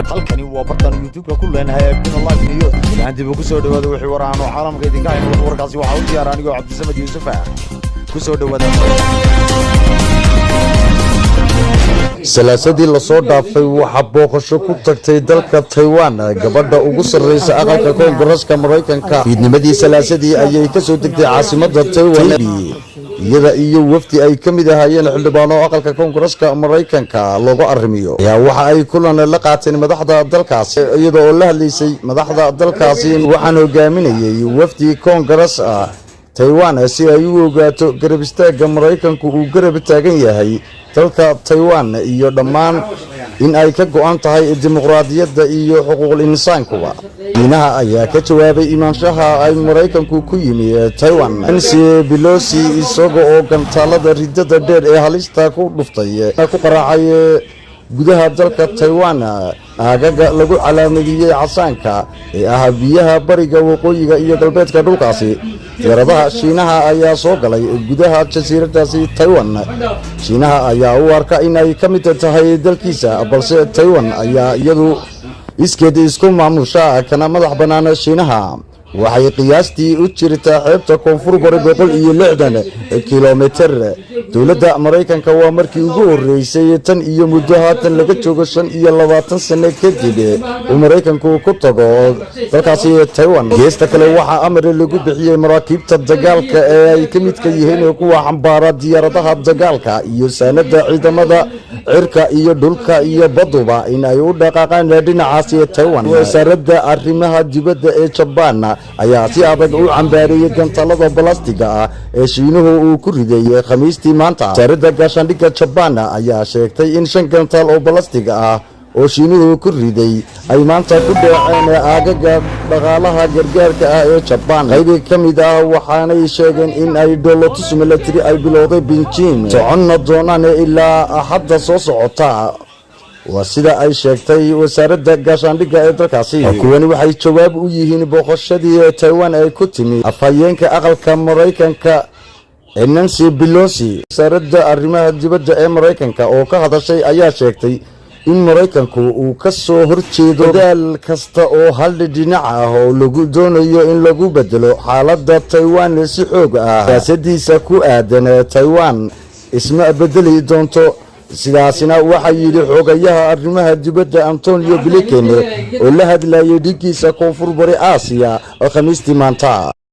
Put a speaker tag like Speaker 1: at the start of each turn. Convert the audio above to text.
Speaker 1: halkani waa bartan YouTube ku leenahay Abdul Allah News aan dib ugu soo dhawaado wixii waraan oo caalamka idinka hayno warkaasi waxa uu diyaar aniga Cabdisamad Yuusuf ku soo dhawaada salaasadii la soo dhaafay waxa booqasho ku tagtay dalka Taiwan gabadha ugu sarreysa aqalka Koongareeska Mareykanka fiidnimadii salaasadii ayay ka soo degtay caasimadda Taiwan iyada iyo wafdi ay kamid ahaayeen xildhibaano aqalka Koongareeska Mareykanka looga arrimiyo ayaa waxa ay kulan la qaateen madaxda dalkaasi iyada oo la hadlaysay madaxda dalkaasi waxaan hogaaminayay wafdi Koongarees Taiwan si ay u ogaato garab istaaga Mareykanku uu garab taagan yahay dalka Taiwan iyo dhammaan in ay ka go'an tahay dimuqraadiyadda iyo xuquuqul insaankuba inaha ayaa ka jawaabay imaanshaha ay Mareykanku ku yimi Taiwan Nancy Pelosi isagoo oo gantaalada ridada dheer ee halista ku dhuftay ku qaraacay gudaha dalka Taiwan agaga lagu calaamadiyay casaanka ee ah biyaha bariga waqooyiga iyo galbeedka dhulkaasi yaradaha Shiinaha ayaa soo galay gudaha jasiiradaasi Taiwan Shiinaha ayaa u arka in ay ka mid tahay dalkiisa balse Taiwan ayaa iyadu iskeed isku maamusha kana madax bannaan Shiinaha waxay qiyaastii u jirtaa xeebta koonfur bari 160 kiiloomitir dawladda Mareykanka waa markii ugu horeysay tan iyo muddo haatan laga joogo 25 sano kadib uu Mareykanku ku tago dalkaasi Taiwan geesta kale waxa amar lagu bixiyay maraakiibta dagaalka ee ay ka mid ka yihiin kuwa xambaara diyaaradaha dagaalka iyo saanada ciidamada cirka iyo dhulka iyo baduba in ay u dhaqaaqaan dhinacaasi Taiwan wasaaradda arrimaha dibadda ee Japan ayaa si adag u cambaariyay gantaalada balastiga ee Shiinuhu uu ku riday Khamiistii maanta wasaaradda gaashaandhigga Japan ayaa sheegtay in 5 gantaal oo balastiga oo Shiinuhu ku riday ay maanta ku dhaceen aagaga dhaqaalaha gargaarka ee Japan qayb ka mid waxaanay sheegeen in ay dowladda military ay bilowday Beijing soconna doonaan ilaa hadda soo socota wasida ay sheegtay wasaaradda gaashaandhigga ee dalkaasi kuwani waxay jawaab u yihiin booqashadii Taiwan ay ku timi afhayeenka aqalka Mareykanka Nancy Pelosi wasaaradda arrimaha dibadda ee Mareykanka oo ka hadashay ayaa sheegtay in Mareykanku uu ka soo horjeedo dal kasta oo hal dhinac oo lagu doonayo in lagu bedelo xaaladda Taiwan si xoog siyaasaddiisa ku aadan Taiwan isma bedeli doonto sidaasina waxa yiri xogayaha arrimaha dibadda Antonio Blinken oo la hadlayay dhigiisa koonfur bari Aasiya Khamiistii maanta